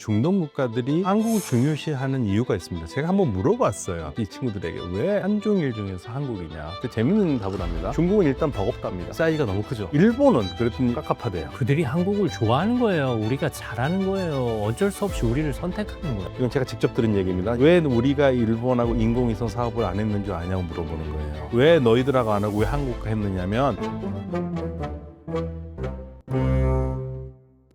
중동 국가들이 한국을 중요시하는 이유가 있습니다. 제가 한번 물어봤어요. 이 친구들에게 왜 한중일 중에서 한국이냐. 재밌는 답을 합니다. 중국은 일단 버겁답니다. 사이즈가 너무 크죠. 일본은 그랬더니 깝깝하대요. 그들이 한국을 좋아하는 거예요. 우리가 잘하는 거예요. 어쩔 수 없이 우리를 선택하는 거예요. 이건 제가 직접 들은 얘기입니다. 왜 우리가 일본하고 인공위성 사업을 안 했는 줄 아냐고 물어보는 거예요. 왜 너희들하고 안 하고 왜 한국과 했느냐면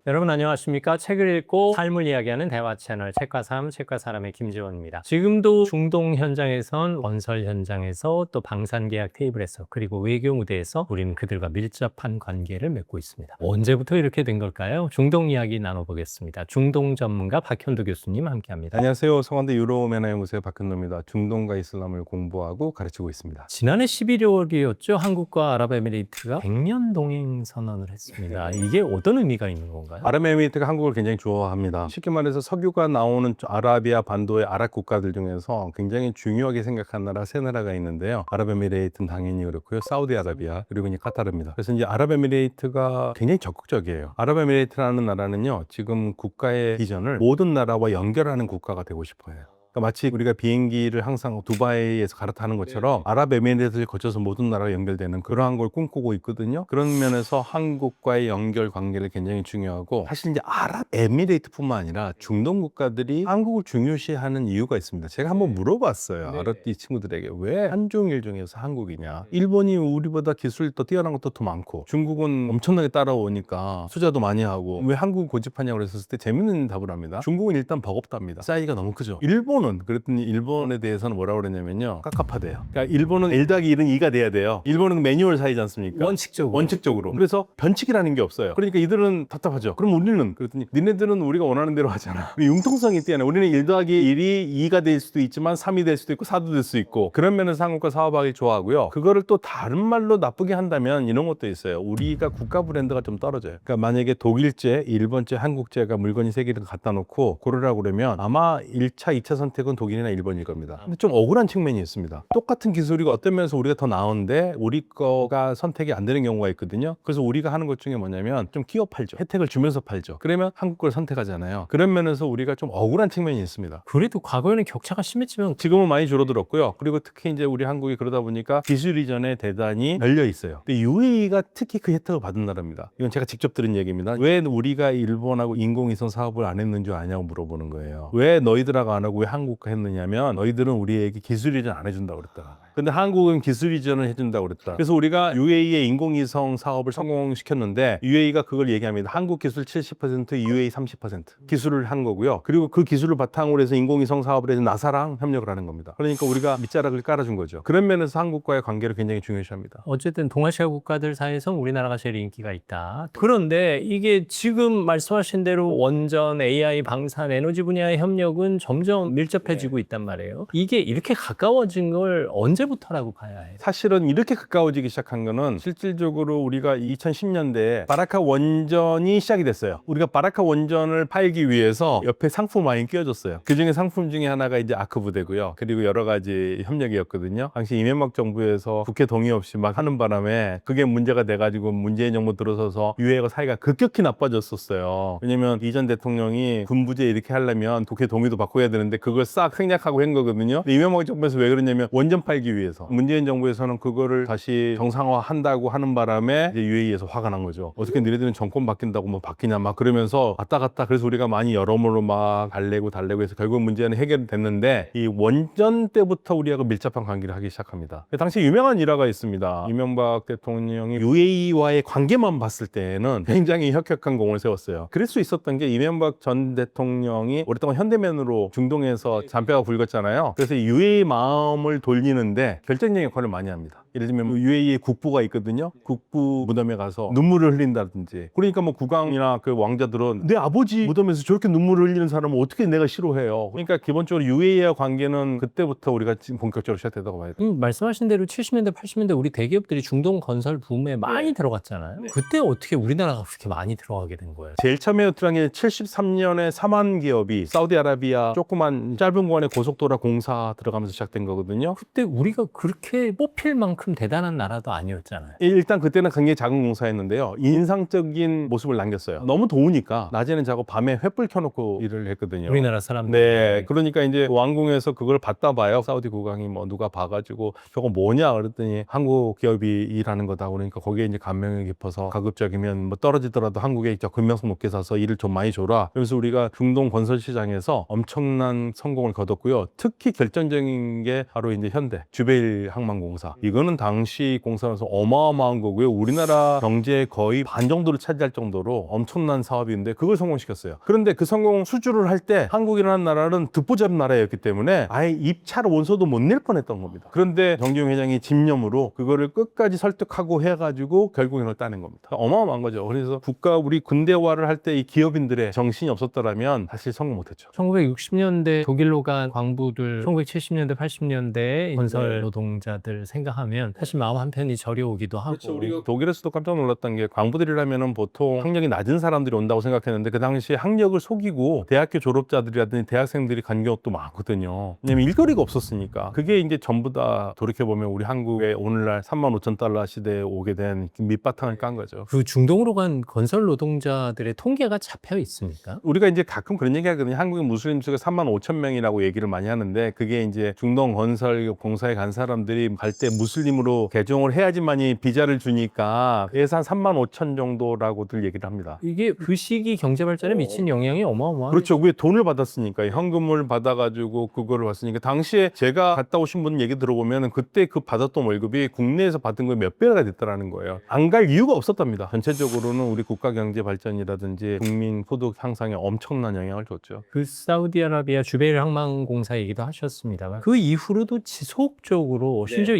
여러분 안녕하십니까? 책을 읽고 삶을 이야기하는 대화 채널 책과 삶, 책과 사람의 김지원입니다. 지금도 중동 현장에선 건설 현장에서 또 방산계약 테이블에서 그리고 외교 무대에서 우리는 그들과 밀접한 관계를 맺고 있습니다. 언제부터 이렇게 된 걸까요? 중동 이야기 나눠보겠습니다. 중동 전문가 박현도 교수님 함께합니다. 안녕하세요. 성원대 유로메나연구소의 박현도입니다. 중동과 이슬람을 공부하고 가르치고 있습니다. 지난해 11월이었죠. 한국과 아랍에미리트가 100년 동행 선언을 했습니다. 이게 어떤 의미가 있는 건가요? 아랍에미리트가 한국을 굉장히 좋아합니다. 쉽게 말해서 석유가 나오는 아라비아 반도의 아랍 국가들 중에서 굉장히 중요하게 생각한 나라 세 나라가 있는데요. 아랍에미리트는 당연히 그렇고요. 사우디아라비아 그리고 이제 카타르입니다. 그래서 이제 아랍에미리트가 굉장히 적극적이에요. 아랍에미리트라는 나라는요, 지금 국가의 비전을 모든 나라와 연결하는 국가가 되고 싶어요. 그러니까 마치 우리가 비행기를 항상 두바이에서 갈아타는 것처럼 아랍에미리트를 거쳐서 모든 나라가 연결되는 그러한 걸 꿈꾸고 있거든요. 그런 면에서 한국과의 연결 관계를 굉장히 중요하고, 사실 이제 아랍에미리트뿐만 아니라 중동 국가들이 한국을 중요시하는 이유가 있습니다. 제가 한번 물어봤어요. 아랍이 친구들에게 왜 한중일 중에서 한국이냐. 일본이 우리보다 기술이 더 뛰어난 것도 더 많고 중국은 엄청나게 따라오니까 투자도 많이 하고 왜 한국 고집하냐고 그랬을 때 재밌는 답을 합니다. 중국은 일단 버겁답니다. 사이즈가 너무 크죠. 일본은 그랬더니 일본에 대해서는 뭐라고 그랬냐면요, 깝깝하대요. 그러니까 일본은 1+1은 2가 돼야 돼요. 일본은 매뉴얼 사이지 않습니까? 원칙적으로. 그래서 변칙이라는 게 없어요. 그러니까 이들은 답답하죠. 그럼 우리는 그랬더니 니네들은 우리가 원하는 대로 하잖아. 융통성이 뛰어나. 우리는 1+1이 2가 될 수도 있지만 3이 될 수도 있고 4도 될 수 있고, 그런 면에서 한국과 사업하기 좋아하고요. 그거를 또 다른 말로 나쁘게 한다면 이런 것도 있어요. 우리가 국가 브랜드가 좀 떨어져요. 그러니까 만약에 독일제, 일본제, 한국제가 물건이 세 개를 갖다 놓고 고르라고 그러면 아마 1차, 2차 선택은 독일이나 일본일 겁니다. 근데 좀 억울한 측면이 있습니다. 똑같은 기술이고 어떤 면에서 우리가 더 나은데 우리 거가 선택이 안 되는 경우가 있거든요. 그래서 우리가 하는 것 중에 뭐냐면 좀 끼워 팔죠. 혜택을 주면서 팔죠. 그러면 한국 걸 선택하잖아요. 그런 면에서 우리가 좀 억울한 측면이 있습니다. 그래도 과거에는 격차가 심했지만 지금은 많이 줄어들었고요. 그리고 특히 이제 우리 한국이 그러다 보니까 기술 이전에 대단히 열려 있어요. 근데 UAE가 특히 그 혜택을 받은 나라입니다. 이건 제가 직접 들은 얘기입니다. 왜 우리가 일본하고 인공위성 사업을 안 했는 줄 아냐고 물어보는 거예요. 왜 너희들하고 안 하고 왜 한국과 했느냐면 너희들은 우리에게 기술 이전 안 해준다고 그랬다. 근데 한국은 기술 이전을 해준다고 그랬다. 그래서 우리가 UAE의 인공위성 사업을 성공시켰는데 UAE가 그걸 얘기합니다. 한국 기술 70%, UAE 30% 기술을 한 거고요. 그리고 그 기술을 바탕으로 해서 인공위성 사업을 해서 나사랑 협력을 하는 겁니다. 그러니까 우리가 밑자락을 깔아준 거죠. 그런 면에서 한국과의 관계를 굉장히 중요시합니다. 어쨌든 동아시아 국가들 사이에서 우리나라가 제일 인기가 있다. 그런데 이게 지금 말씀하신 대로 원전, AI, 방산, 에너지 분야의 협력은 점점 밀접해지고 있단 말이에요. 이게 이렇게 가까워진 걸 언제부터라고 봐야 해요? 사실은 이렇게 가까워지기 시작한 거는 실질적으로 우리가 2010년대에 바라카 원전이 시작이 됐어요. 우리가 바라카 원전을 팔기 위해서 옆에 상품 많이 끼워줬어요. 그 중에 상품 중에 하나가 이제 아크 부대고요. 그리고 여러 가지 협력이었거든요. 당시 이명박 정부에서 국회 동의 없이 막 하는 바람에 그게 문제가 돼가지고 문재인 정부 들어서서 유해가 사이가 급격히 나빠졌었어요. 왜냐면 이전 대통령이 군부제 이렇게 하려면 국회 동의도 받고 해야 되는데 그걸 싹 생략하고 한 거거든요. 근데 이명박 정부에서 왜 그러냐면 원전 팔기 위해서. 문재인 정부에서는 그거를 다시 정상화한다고 하는 바람에 이제 UAE에서 화가 난 거죠. 어떻게 너희들은 정권 바뀐다고 뭐 바뀌냐 막 그러면서 왔다 갔다. 그래서 우리가 많이 여러모로 막 달래고 해서 결국 문제는 해결됐는데, 이 원전 때부터 우리하고 밀접한 관계를 하기 시작합니다. 당시 유명한 일화가 있습니다. 이명박 대통령이 UAE와의 관계만 봤을 때는 굉장히 혁혁한 공을 세웠어요. 그럴 수 있었던 게 이명박 전 대통령이 오랫동안 현대맨으로 중동에서 잔뼈가 굵었잖아요. 그래서 UAE 마음을 돌리는데 결정적인 역할을 많이 합니다. 예를 들면 UAE에 국부가 있거든요. 국부 무덤에 가서 눈물을 흘린다든지. 그러니까 뭐 국왕이나 그 왕자들은 내 아버지 무덤에서 저렇게 눈물을 흘리는 사람을 어떻게 내가 싫어해요. 그러니까 기본적으로 UAE와 관계는 그때부터 우리가 지금 본격적으로 시작되다고 봐야 돼요. 말씀하신 대로 70년대, 80년대 우리 대기업들이 중동 건설 붐에 많이 들어갔잖아요. 그때 어떻게 우리나라가 그렇게 많이 들어가게 된 거예요? 제일 처음에 들어간 게 73년에 사만 기업이 사우디아라비아 조그만 짧은 구간의 고속도로 공사 들어가면서 시작된 거거든요. 그때 우리가 그렇게 뽑힐 만큼 그만큼 대단한 나라도 아니었잖아요. 일단 그때는 굉장히 작은 공사였는데요. 인상적인 모습을 남겼어요. 너무 더우니까 낮에는 자고 밤에 횃불 켜놓고 일을 했거든요. 우리나라 사람들. 네, 그러니까 이제 왕궁에서 그걸 봤다 봐요. 사우디 국왕이 뭐 누가 봐가지고 저거 뭐냐 그랬더니 한국 기업이 일하는 거다. 그러니까 거기에 이제 감명이 깊어서 가급적이면 뭐 떨어지더라도 한국에 저 금명석 높게 사서 일을 좀 많이 줘라. 그래서 우리가 중동 건설 시장에서 엄청난 성공을 거뒀고요. 특히 결정적인 게 바로 이제 현대 주베일 항만공사. 이거는 당시 공사로서 어마어마한 거고요. 우리나라 경제의 거의 반 정도를 차지할 정도로 엄청난 사업인데 그걸 성공시켰어요. 그런데 그 성공 수주를 할 때 한국이라는 나라는 듣보잡 나라였기 때문에 아예 입찰 원서도 못 낼 뻔했던 겁니다. 그런데 정기용 회장이 집념으로 그거를 끝까지 설득하고 해가지고 결국에 그걸 따낸 겁니다. 어마어마한 거죠. 그래서 국가 우리 군대화를 할 때 이 기업인들의 정신이 없었더라면 사실 성공 못했죠. 1960년대 독일로 간 광부들, 1970년대, 80년대 건설 노동자들 생각하면 사실 마음 한편이 저려오기도 하고. 그렇죠. 우리가 독일에서도 깜짝 놀랐던 게 광부들이라면은 보통 학력이 낮은 사람들이 온다고 생각했는데 그 당시에 학력을 속이고 대학교 졸업자들이라든지 대학생들이 간 경우도 많거든요. 왜냐면 일거리가 없었으니까. 그게 이제 전부 다 돌이켜보면 우리 한국의 오늘날 35,000달러 시대에 오게 된 밑바탕을 깐 거죠. 그 중동으로 간 건설 노동자들의 통계가 잡혀 있습니까? 우리가 이제 가끔 그런 얘기 하거든요. 한국의 무슬림 수가 35,000명이라고 얘기를 많이 하는데 그게 이제 중동 건설 공사에 간 사람들이 갈 때 무슬림으로 개종을 해야지만이 비자를 주니까 예산 35,000 정도라고들 얘기를 합니다. 이게 그 시기 경제 발전에 미친 영향이 어마어마하죠. 그렇죠. 왜 돈을 받았으니까 현금을 받아가지고 그거를 받으니까 당시에 제가 갔다 오신 분 얘기 들어보면 그때 그 받았던 월급이 국내에서 받은 거에 몇 배가 됐다라는 거예요. 안 갈 이유가 없었답니다. 전체적으로는 우리 국가 경제 발전이라든지 국민 소득 향상에 엄청난 영향을 줬죠. 그 사우디아라비아 주베일 항만공사 얘기도 하셨습니다만 그 이후로도 지속적으로 심지어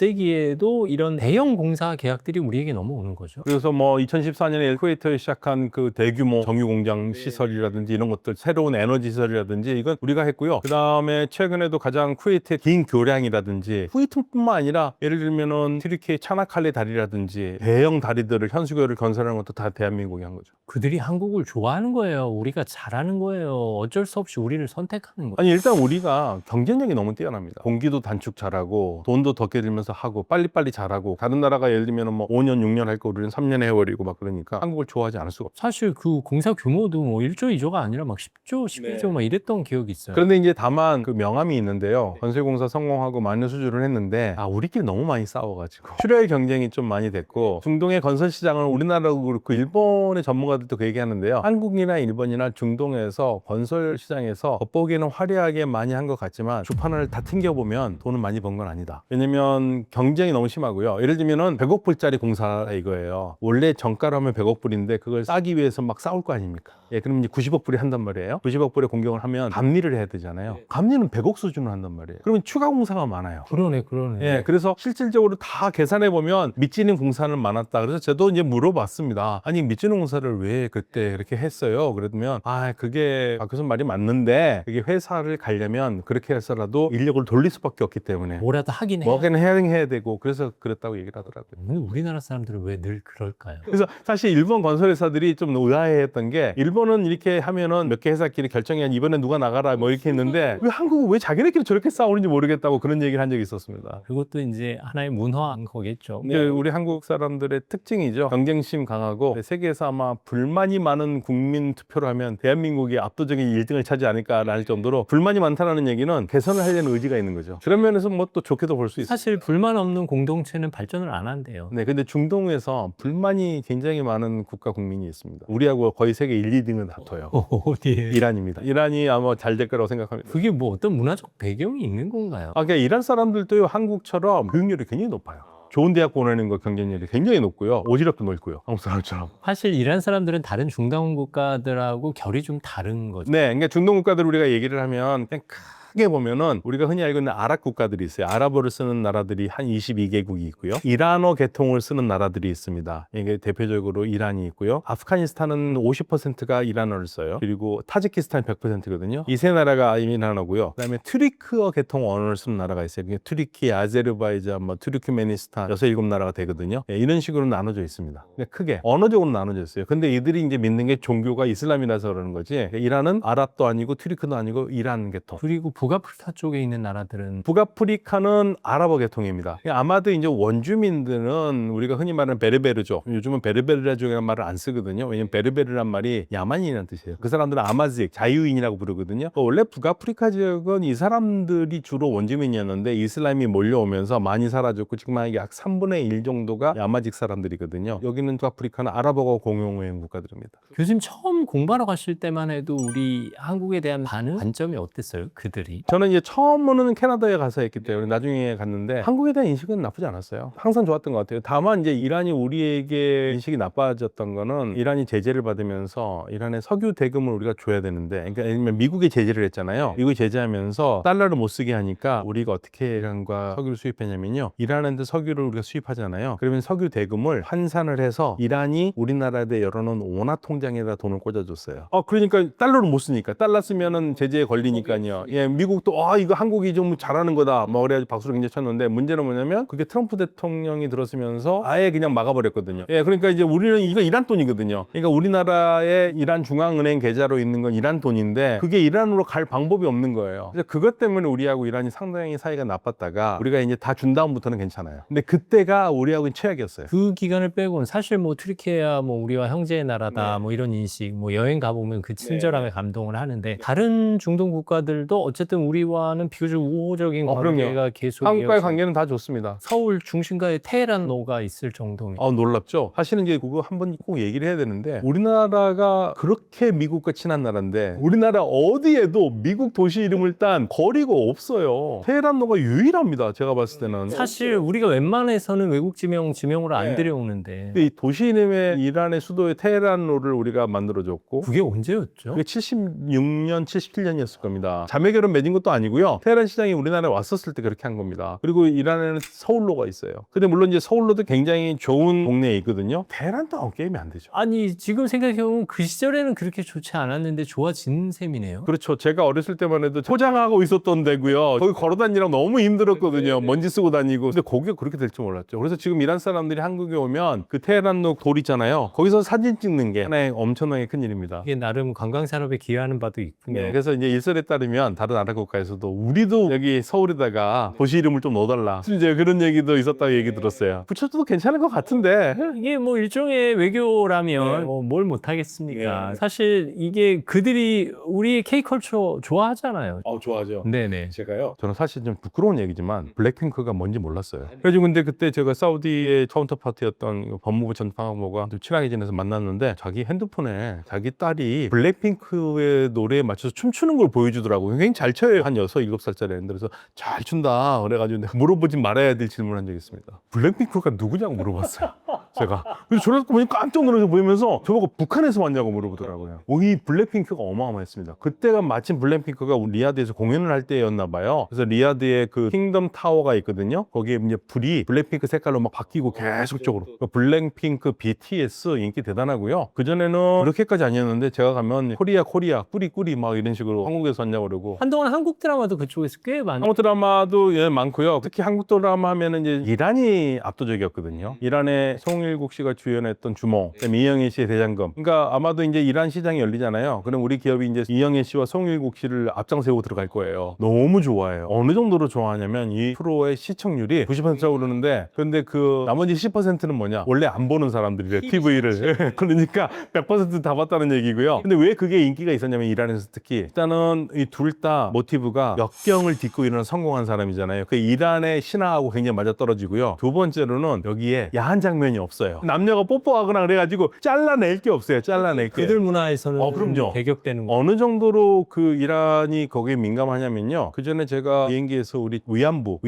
21세기에도 이런 대형 공사 계약들이 우리에게 넘어오는 거죠. 그래서 뭐 2014년에 쿠웨이트에 시작한 그 대규모 정유 공장 시설이라든지 이런 것들, 새로운 에너지 시설이라든지 이건 우리가 했고요. 그 다음에 최근에도 가장 쿠웨이트의 긴 교량이라든지 쿠웨이트뿐만 아니라 예를 들면은 튀르키예 차나칼레 다리라든지 대형 다리들을 현수교를 건설하는 것도 다 대한민국이 한 거죠. 그들이 한국을 좋아하는 거예요. 우리가 잘하는 거예요. 어쩔 수 없이 우리를 선택하는 거예요. 아니 일단 우리가 경쟁력이 너무 뛰어납니다. 공기도 단축 잘하고 돈도 덕게 들면서 하고 빨리빨리 잘하고 다른 나라가 예를 들면 뭐 5년 6년 할 거 우리는 3년에 해버리고 막 그러니까 한국을 좋아하지 않을 수가 없어요. 사실 그 공사 규모도 뭐 1조, 2조가 아니라 막 10조, 12조 막 이랬던 기억이 있어요. 그런데 이제 다만 그 명함이 있는데요. 건설공사 성공하고 많은 수주를 했는데 우리끼리 너무 많이 싸워가지고 출혈 경쟁이 좀 많이 됐고 중동의 건설 시장은 우리나라도 그렇고 일본의 전문가들도 그 얘기하는데요. 한국이나 일본이나 중동에서 건설 시장에서 겉보기에는 화려하게 많이 한 것 같지만 주판을 다 튕겨보면 돈은 많이 번 건 아니다. 왜냐면 경쟁이 너무 심하고요. 예를 들면은 100억 불짜리 공사 이거예요. 원래 정가로 하면 100억 불인데 그걸 싸기 위해서 막 싸울 거 아닙니까? 예, 그럼 이제 90억 불이 한단 말이에요. 90억 불에 공격을 하면 감리를 해야 되잖아요. 감리는 100억 수준으로 한단 말이에요. 그러면 추가 공사가 많아요. 그러네. 예, 그래서 실질적으로 다 계산해 보면 밑지는 공사는 많았다. 그래서 저도 이제 물어봤습니다. 아니 밑지는 공사를 왜 그때 그렇게 했어요? 그러면 그게 박 교수 말이 맞는데 그게 회사를 가려면 그렇게 해서라도 인력을 돌릴 수밖에 없기 때문에 뭐라도 하긴 해요. 뭐하긴 해야 되고 그래서 그랬다고 얘기를 하더라고요. 근데 우리나라 사람들은 왜 늘 그럴까요? 그래서 사실 일본 건설회사들이 좀 의아해했던 게 일본은 이렇게 하면은 몇 개 회사끼리 결정해 이번에 누가 나가라 뭐 이렇게 했는데 왜 한국은 왜 자기네끼리 저렇게 싸우는지 모르겠다고 그런 얘기를 한 적이 있었습니다. 그것도 이제 하나의 문화인 거겠죠. 네. 우리 한국 사람들의 특징이죠. 경쟁심 강하고 세계에서 아마 불만이 많은 국민 투표를 하면 대한민국이 압도적인 1등을 차지 않을까라는 정도로 불만이 많다는 얘기는 개선을 하려는 의지가 있는 거죠. 그런 면에서 뭐 또 좋게도 볼 수 있어요. 사실 불만 없는 공동체는 발전을 안 한대요. 네, 근데 중동에서 불만이 굉장히 많은 국가 국민이 있습니다. 우리하고 거의 세계 1, 2등은 다퉈요. 어디에? 이란입니다. 이란이 아마 잘 될 거라고 생각합니다. 그게 뭐 어떤 문화적 배경이 있는 건가요? 그러니까 이란 사람들도 한국처럼 교육열이 굉장히 높아요. 좋은 대학 보내는 거 경쟁률이 굉장히 높고요. 오지랖도 넓고요. 한국 사람처럼. 사실 이란 사람들은 다른 중동 국가들하고 결이 좀 다른 거죠. 네, 그러니까 중동 국가들 우리가 얘기를 하면 그냥 크게 보면은 우리가 흔히 알고 있는 아랍 국가들이 있어요. 아랍어를 쓰는 나라들이 한 22개국이 있고요. 이란어 계통을 쓰는 나라들이 있습니다. 이게 대표적으로 이란이 있고요. 아프가니스탄은 50%가 이란어를 써요. 그리고 타지키스탄 100%거든요. 이 세 나라가 이란어고요. 그다음에 튀르크어 계통 언어를 쓰는 나라가 있어요. 그게 튀르키, 아제르바이잔, 튀르크메니스탄 6, 7나라가 되거든요. 네, 이런 식으로 나눠져 있습니다. 그러니까 크게 언어적으로 나눠져 있어요. 근데 이들이 이제 믿는 게 종교가 이슬람이라서 그러는 거지. 이란은 아랍도 아니고 튀르크도 아니고 이란 계통. 그리고 북아프리카 쪽에 있는 나라들은 북아프리카는 아랍어 계통입니다. 아마도 이제 원주민들은 우리가 흔히 말하는 베르베르족, 요즘은 베르베르족이라는 말을 안 쓰거든요. 왜냐면 베르베르란 말이 야만인이라는 뜻이에요. 그 사람들은 아마직, 자유인이라고 부르거든요. 원래 북아프리카 지역은 이 사람들이 주로 원주민이었는데 이슬람이 몰려오면서 많이 사라졌고 지금 약 3분의 1 정도가 야마직 사람들이거든요. 여기는 북아프리카는 아랍어가 공용어인 국가들입니다. 교수님 처음 공부하러 가실 때만 해도 우리 한국에 대한 관점이 어땠어요? 그들이? 저는 이제 처음으로는 캐나다에 가서 했기 때문에 나중에 갔는데 한국에 대한 인식은 나쁘지 않았어요. 항상 좋았던 것 같아요. 다만 이제 이란이 우리에게 인식이 나빠졌던 거는 이란이 제재를 받으면서 이란의 석유 대금을 우리가 줘야 되는데, 그러니까 미국이 제재를 했잖아요. 미국이 제재하면서 달러를 못 쓰게 하니까 우리가 어떻게 이란과 석유를 수입했냐면요. 이란한테 석유를 우리가 수입하잖아요. 그러면 석유 대금을 환산을 해서 이란이 우리나라에 열어놓은 원화 통장에다 돈을 꽂아줬어요. 그러니까 달러를 못 쓰니까 달러 쓰면은 제재에 걸리니까요. 예, 미국도 이거 한국이 좀 잘하는 거다 뭐 그래가지고 박수를 굉장히 쳤는데 문제는 뭐냐면 그게 트럼프 대통령이 들었으면서 아예 그냥 막아버렸거든요. 예, 그러니까 이제 우리는 이거 이란 돈이거든요. 그러니까 우리나라의 이란 중앙은행 계좌로 있는 건 이란 돈인데 그게 이란으로 갈 방법이 없는 거예요. 그래서 그것 때문에 우리하고 이란이 상당히 사이가 나빴다가 우리가 이제 다 준 다음부터는 괜찮아요. 근데 그때가 우리하고는 최악이었어요. 그 기간을 빼고는 사실 뭐 트리키예야 뭐 우리와 형제의 나라다 네. 뭐 이런 인식, 뭐 여행 가보면 그 친절함에 감동을 하는데 다른 중동 국가들도 어쨌든 우리와는 비교적 우호적인 관계가 계속 한국과의 관계는 다 좋습니다. 서울 중심가에 테헤란로가 있을 정도면 놀랍죠? 사실은 이제 그거 한번 꼭 얘기를 해야 되는데 우리나라가 그렇게 미국과 친한 나라인데 우리나라 어디에도 미국 도시 이름을 딴 거리가 없어요. 테헤란로가 유일합니다. 제가 봤을 때는. 사실 우리가 웬만해서는 외국 지명으로 안 네. 들여오는데 이 도시 이름의 이란의 수도의 테헤란로를 우리가 만들어줬고 그게 언제였죠? 그게 76년, 77년이었을 겁니다. 자매 결혼 맺은 것도 아니고요. 테헤란 시장이 우리나라에 왔었을 때 그렇게 한 겁니다. 그리고 이란에는 서울로가 있어요. 근데 물론 이제 서울로도 굉장히 좋은 동네에 있거든요. 테헤란도 게임이 안 되죠. 아니 지금 생각해보면 그 시절에는 그렇게 좋지 않았는데 좋아진 셈이네요. 그렇죠. 제가 어렸을 때만 해도 포장하고 있었던 데고요. 거기 걸어 다니느라 너무 힘들었거든요. 먼지 쓰고 다니고. 근데 거기가 그렇게 될 줄 몰랐죠. 그래서 지금 이란 사람들이 한국에 오면 그 테헤란로 돌 있잖아요. 거기서 사진 찍는 게 하나의 엄청나게 큰 일입니다. 이게 나름 관광산업에 기여하는 바도 있군요. 네, 그래서 이제 일설에 따르면 다른 아랍 국가에서도 우리도 여기 서울에다가 도시 이름을 좀 넣어달라. 이제 그런 얘기도 있었다고 얘기 들었어요. 붙여줘도 괜찮을 것 같은데. 이게 뭐 일종의 외교라면 네. 뭘 못하겠습니까? 네. 사실 이게 그들이 우리 K컬처 좋아하잖아요. 좋아하죠. 네네. 제가요. 저는 사실 좀 부끄러운 얘기지만 블랙핑크가 뭔지 몰랐어요. 그래서 근데 그때 제가 사우디의 카운터파트였던 법무부 전 상무가 좀 친하게 지내서 만났는데 자기 핸드폰에 자기 딸이 블랙핑크의 노래에 맞춰서 춤추는 걸 보여주더라고요. 굉장히 잘 춰요. 한 6, 7살짜리 애인데 그래서 잘 춘다. 그래가지고 내가 물어보지 말아야 될 질문을 한 적이 있습니다. 블랙핑크가 누구냐고 물어봤어요. 제가. 그래서 저를 보니 깜짝 놀라서 보이면서 저보고 북한에서 왔냐고 물어보더라고요. 이 블랙핑크가 어마어마했습니다. 그때가 마침 블랙핑크가 리야드에서 공연을 할 때였나 봐요. 그래서 리야드에 그 킹덤 타워가 있거든요. 거기에 이제 불이 블랙핑크 색깔로 막 바뀌고 계속적으로. 블랙핑크 BTS 인기 대단하고요. 그전에는 그렇게까지 아니었는데 제가 가면 코리아 꾸리 막 이런 식으로 한국에서 왔냐고 그러고. 한동안 한국 드라마도 그쪽에서 꽤 많이 한국 드라마도 많고요. 특히 한국 드라마 하면은 이제 이란이 압도적이었거든요. 이란의 송일국 씨가 주연했던 주몽, 그다음에 이영애 씨의 대장금. 그러니까 아마도 이제 이란 시장이 열리잖아요. 그럼 우리 기업이 이제 이영애 씨와 송일국 씨를 앞장 세우고 들어갈 거예요. 너무 좋아해요. 어느 정도로 좋아하냐면 이 프로의 시청률이 90%라고 그러는데 근데 그 나머지 10%는 뭐냐? 원래 안 보는 사람들이래. TV를. 그러니까 100% 다 봤다는 얘기고요. 근데 왜 그게 인기가 있었냐면 이란에서 특히 일단은 이 둘 다 모티브가 역경을 딛고 일어난 성공한 사람이잖아요. 그 이란의 신화하고 굉장히 맞아떨어지고요. 두 번째로는 여기에 야한 장면이 없어요. 남녀가 뽀뽀하거나 그래가지고 잘라낼 게 없어요. 잘라낼 게. 그들 문화에서는 그럼요. 배격되는 거. 어느 정도로 그 이란이 거기에 민감하냐면요. 그 전에 제가 비행기에서 우리 위안부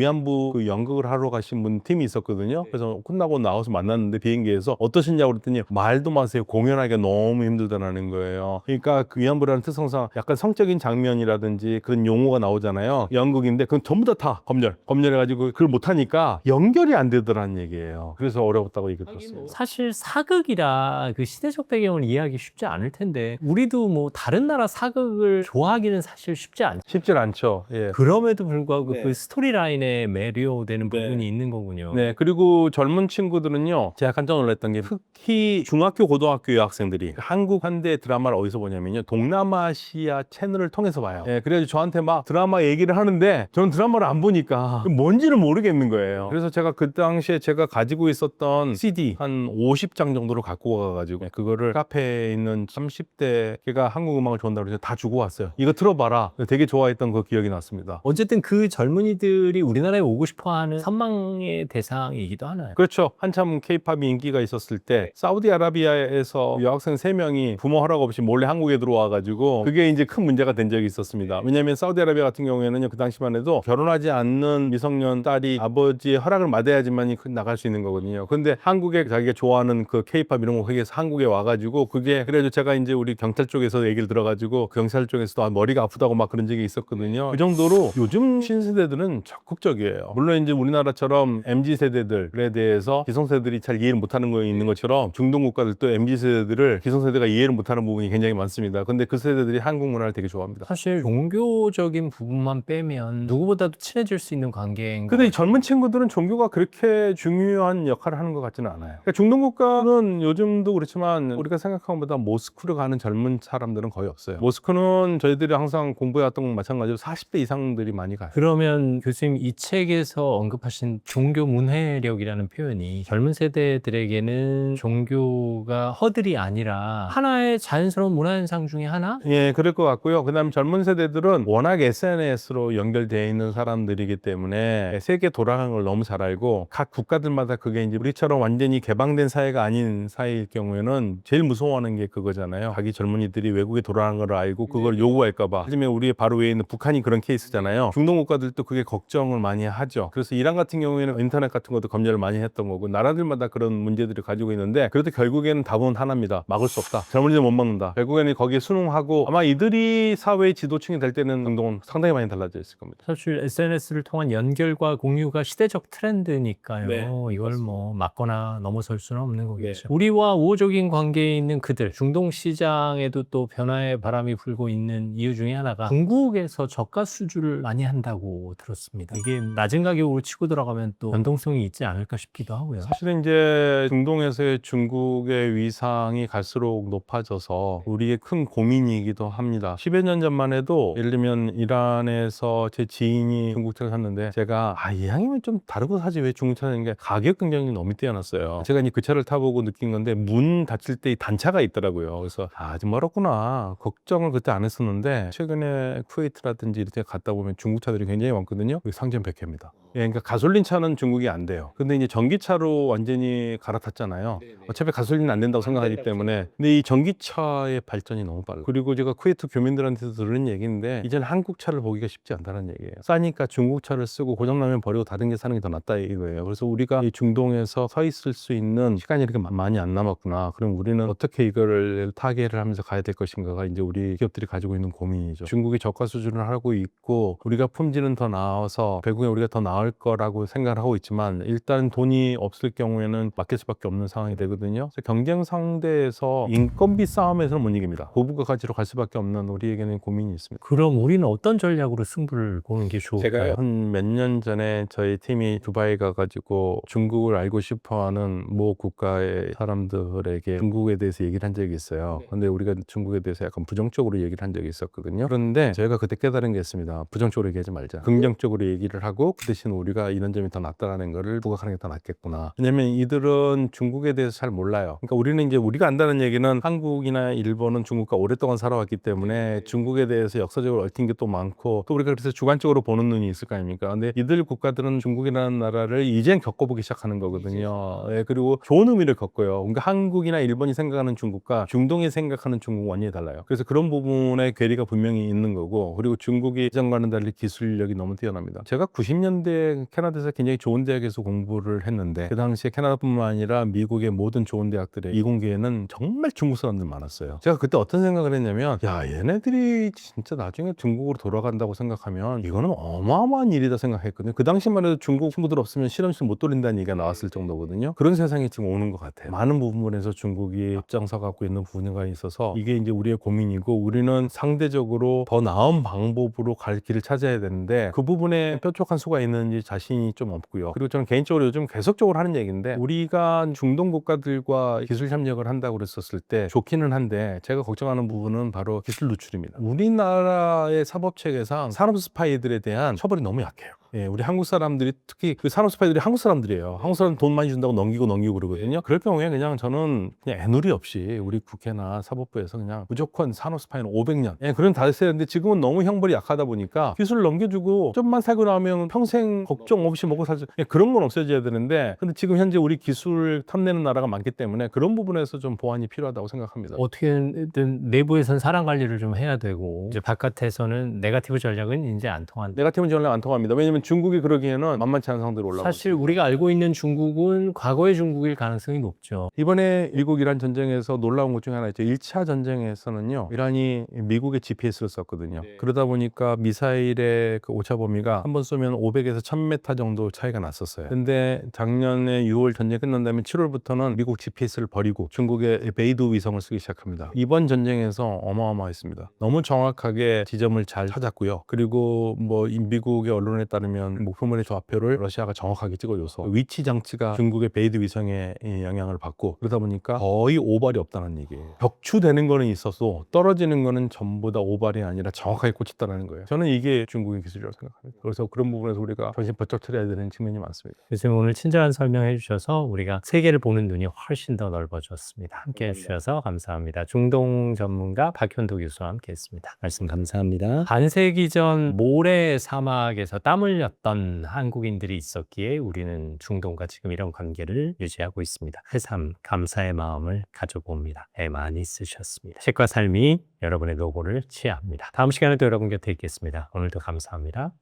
그 연극을 하러 가신 분 팀이 있었거든요. 그래서 끝나고 나와서 만났는데 비행기에서 어떠셨냐고 그랬더니 말도 마세요. 공연하기가 너무 힘들다라는 거예요. 그러니까 그 위안부라는 특성상 약간 성적인 장면이라든지 그런 용어가 나오잖아요. 연극인데 그건 전부 다 검열해가지고 그걸 못하니까 연결이 안 되더라는 얘기예요. 그래서 어려웠다고 얘기 들었습니다. 사실 사극이라 그 시대적 배경을 이해하기 쉽지 않을 텐데 우리도 뭐 다른 나라 사극을 좋아하기는 사실 쉽지 않죠. 쉽질 않죠. 예. 그럼에도 불구하고 네. 그 스토리라인에 매료되는 네. 부분이 있는 거군요. 네, 그리고 젊은 친구들은요, 제가 깜짝 놀랐던 게 특히 중학교, 고등학교 여학생들이 한국 현대 드라마를 어디서 보냐면요, 동남아시아 채널을 통해서 봐요. 예, 그래서 저한테 막 드라마 얘기를 하는데 저는 드라마를 안 보니까 뭔지를 모르겠는 거예요. 그래서 제가 그 당시에 제가 가지고 있었던 CD 한 50장 정도를 갖고 가가지고 그거를 카페에 있는 30대 걔가 한국 음악을 좋아한다고 해서 다 주고 왔어요. 이거 들어봐라. 되게 좋아했던 그 기억이 났습니다. 어쨌든 그 젊은이들이 우리나라에 오고 싶어하는 선망의 대상이기도 하나요? 그렇죠. 한참 케이팝이 인기가 있었을 때 사우디아라비아에서 여학생 3명이 부모 허락 없이 몰래 한국에 들어와가지고 그게 이제 큰 문제가 된 적이 있었습니다. 왜냐하면 사우디아라비아 같은 경우에는요, 그 당시만 해도 결혼하지 않는 미성년 딸이 아버지의 허락을 받아야지만 나갈 수 있는 거거든요. 근데 한국에 자기가 좋아하는 그 케이팝 이런 거 거기에서 한국에 와가지고 그게 그래도 제가 이제 우리 경찰 쪽에서 얘기를 들어가지고 그 경찰 쪽에서도 머리가 아프다고 막 그런 적이 있었거든요. 그 정도로 요즘 신세대들은 적극적이에요. 물론 이제 우리나라처럼 MZ세대들에 대해서 기성세대들이 잘 이해를 못하는 거 있는 것처럼 중동 국가들도 MZ세대들을 기성세대가 이해를 못하는 부분이 굉장히 많습니다. 근데 그 세대들이 한국 문화를 되게 좋아합니다. 사실 종교적인 부분만 빼면 누구보다도 친해질 수 있는 관계인 것 근데 이 같아요. 젊은 친구들은 종교가 그렇게 중요한 역할을 하는 것 같지는 않아요. 그러니까 중동 국가는 요즘도 그렇지만 우리가 생각한 것보다 모스크를 가는 젊은 사람들은 거의 없어요. 모스크는 저희들이 항상 공부해왔던 건 마찬가지로 40대 이상들이 많이 가요. 그러면 교수님 이 책에서 언급하신 종교 문해력이라는 표현이 젊은 세대들에게는 종교가 허들이 아니라 하나의 자연스러운 문화현상 중에 하나? 예, 그럴 것 같고요. 그다음에 젊은 세대들은 워낙 SNS로 연결되어 있는 사람들이기 때문에 세계 돌아가는 걸 너무 잘 알고 각 국가들마다 그게 이제 우리처럼 완전히 개방된 사회가 아닌 사회일 경우에는 제일 무서워하는 게 그거잖아요. 자기 젊은이들이 외국에 돌아가는 걸 알고 그걸 요구할까 봐. 하지만 우리 바로 위에 있는 북한이 그런 케이스잖아요. 중동 국가들도 그게 걱정을 많이 하죠. 그래서 이란 같은 경우에는 인터넷 같은 것도 검열을 많이 했던 거고 나라들마다 그런 문제들을 가지고 있는데 그래도 결국에는 답은 하나입니다. 막을 수 없다. 젊은이들 못 막는다. 결국에는 거기에 순응하고 아마 이들이 사회의 지도층이 될 때는 운동은 상당히 많이 달라져 있을 겁니다. 사실 SNS를 통한 연결과 공유가 시대적 트렌드니까요. 네, 이걸 뭐 막거나 넘어설 수는 없는 거겠죠. 네. 우리와 우호적인 관계에 있는 그들, 중동 시장에도 또 변화의 바람이 불고 있는 이유 중에 하나가 중국에서 저가 수주를 많이 한다고 들었습니다. 이게 낮은 가격으로 치고 들어가면 또 변동성이 있지 않을까 싶기도 하고요. 사실은 이제 중동에서의 중국의 위상이 갈수록 높아져서 우리의 큰 고민이기도 합니다. 10여 년 전만 해도 예를 들면 이란에서 제 지인이 중국차를 샀는데 제가 이왕이면 좀 다른 거 사지 왜 중국차 사는 게 가격 경쟁이 너무 뛰어났어요. 제가 이제 그 차를 타보고 느낀 건데 문 닫힐 때 이 단차가 있더라고요. 그래서 아직 멀었구나 걱정을 그때 안 했었는데 최근에 쿠웨이트라든지 이렇게 갔다 보면 중국차들이 굉장히 많거든요. 여기 상전백회입니다. 예, 그러니까 가솔린 차는 중국이 안 돼요. 근데 이제 전기차로 완전히 갈아탔잖아요. 어차피 가솔린은 안 된다고 생각하기 때문에. 근데 이 전기차의 발전이 너무 빨라. 그리고 제가 쿠웨이트 교민들한테도 들은 얘기인데 이제는 한국 차를 보기가 쉽지 않다는 얘기예요. 싸니까 중국 차를 쓰고 고장나면 버리고 다른 게 사는 게 더 낫다 이거예요. 그래서 우리가 이 중동에서 서 있을 수 있는 시간이 이렇게 많이 안 남았구나. 그럼 우리는 어떻게 이거를 타개를 하면서 가야 될 것인가가 이제 우리 기업들이 가지고 있는 고민이죠. 중국이 저가 수준을 하고 있고 우리가 품질은 더 나아서 결국에 우리가 더 나을 거라고 생각을 하고 있지만 일단 돈이 없을 경우에는 맡길 수밖에 없는 상황이 되거든요. 그래서 경쟁 상대에서 인건비 싸움에서는 못 이깁니다. 고부가 가치로 갈 수밖에 없는 우리에게는 고민이 있습니다. 그럼 우리는 어떤 전략으로 승부를 보는 게 좋을까요? 제가 한 몇 년 전에 저희 팀이 두바이 가가지고 중국을 알고 싶어하는 모 국가의 사람들에게 중국에 대해서 얘기를 한 적이 있어요. 근데 우리가 중국에 대해서 약간 부정적으로 얘기를 한 적이 있었거든요. 그런데 저희가 그때 깨달은 게 있습니다. 부정적으로 얘기하지 말자. 긍정적으로 얘기를 하고 그 대신 우리가 이런 점이 더 낫다라는 거를 부각하는 게 더 낫겠구나. 왜냐면 이들은 중국에 대해서 잘 몰라요. 그러니까 우리는 이제 우리가 안다는 얘기는 한국이나 일본은 중국과 오랫동안 살아왔기 때문에 중국에 대해서 역사적으로 얽힌 게 또 많고 또 우리가 그래서 주관적으로 보는 눈이 있을 거 아닙니까? 근데 이들 국가들은 중국이라는 나라를 이젠 겪어보기 시작하는 거거든요. 예, 그리고 좋은 의미를 겪어요. 그러니까 한국이나 일본이 생각하는 중국과 중동이 생각하는 중국은 완전히 달라요. 그래서 그런 부분에 괴리가 분명히 있는 거고 그리고 중국이 이전과는 달리 기술력이 너무 뛰어납니다. 제가 90년대 캐나다에서 굉장히 좋은 대학에서 공부를 했는데 그 당시에 캐나다뿐만 아니라 미국의 모든 좋은 대학들의 이공계에는 정말 중국 사람들 많았어요. 제가 그때 어떤 생각을 했냐면 야 얘네들이 진짜 나중에 중국으로 돌아간다고 생각하면 이거는 어마어마한 일이다 생각했거든요. 그 당시만 해도 중국 친구들 없으면 실험실 못 돌린다는 얘기가 나왔을 정도거든요. 있거든요. 그런 세상이 지금 오는 것 같아요. 많은 부분에서 중국이 앞장서 갖고 있는 부분이 있어서 이게 이제 우리의 고민이고, 우리는 상대적으로 더 나은 방법으로 갈 길을 찾아야 되는데 그 부분에 뾰족한 수가 있는지 자신이 좀 없고요. 그리고 저는 개인적으로 요즘 계속적으로 하는 얘기인데, 우리가 중동 국가들과 기술 협력을 한다고 그랬었을 때 좋기는 한데, 제가 걱정하는 부분은 바로 기술 누출입니다. 우리나라의 사법 체계상 산업 스파이들에 대한 처벌이 너무 약해요. 예, 우리 한국 사람들이, 특히 그 산업 스파이들이 한국 사람들이에요. 한국 사람 돈 많이 준다고 넘기고 그러거든요. 그럴 경우에 그냥 저는 그냥 애누리 없이 우리 국회나 사법부에서 그냥 무조건 산업 스파이는 500년. 예, 그런 다 했어야 되는데 지금은 너무 형벌이 약하다 보니까 기술을 넘겨주고 좀만 살고 나면 평생 걱정 없이 먹고 살죠. 예, 그런 건 없어져야 되는데, 근데 지금 현재 우리 기술 탐내는 나라가 많기 때문에 그런 부분에서 좀 보완이 필요하다고 생각합니다. 어떻게든 내부에선 사람 관리를 좀 해야 되고, 이제 바깥에서는 네거티브 전략은 이제 안 통한다. 네가티브 전략 안 통합니다. 왜냐면 중국이 그러기에는 만만치 않은 상대로 올라가고 사실 있습니다. 우리가 알고 있는 중국은 과거의 중국일 가능성이 높죠. 이번에 미국 이란 전쟁에서 놀라운 것 중에 하나 있죠. 1차 전쟁에서는요, 이란이 미국의 GPS를 썼거든요. 그러다 보니까 미사일의 그 오차 범위가 한 번 쏘면 500에서 1000m 정도 차이가 났었어요. 근데 작년에 6월 전쟁 끝난 다음에 7월부터는 미국 GPS를 버리고 중국의 베이두 위성을 쓰기 시작합니다. 이번 전쟁에서 어마어마했습니다. 너무 정확하게 지점을 잘 찾았고요. 그리고 뭐 미국의 언론에 따르면 목표물의 좌표를 러시아가 정확하게 찍어줘서 위치 장치가 중국의 베이두 위성에 영향을 받고, 그러다 보니까 거의 오발이 없다는 얘기예요. 격추되는 거는 있어도 떨어지는 거는 전부 다 오발이 아니라 정확하게 꽂혔다는 거예요. 저는 이게 중국의 기술이라고 생각합니다. 그래서 그런 부분에서 우리가 정신 번쩍 차려야 되는 측면이 많습니다. 교수님 오늘 친절한 설명해 주셔서 우리가 세계를 보는 눈이 훨씬 더 넓어졌습니다. 함께 해주셔서 감사합니다. 중동 전문가 박현도 교수와 함께 했습니다. 말씀 감사합니다. 반세기 전 모래 사막에서 땀 흘렸던 한국인들이 있었기에 우리는 중동과 지금 이런 관계를 유지하고 있습니다. 새삼 감사의 마음을 가져봅니다. 애 많이 쓰셨습니다. 책과 삶이 여러분의 노고를 치하합니다. 다음 시간에 또 여러분 곁에 있겠습니다. 오늘도 감사합니다.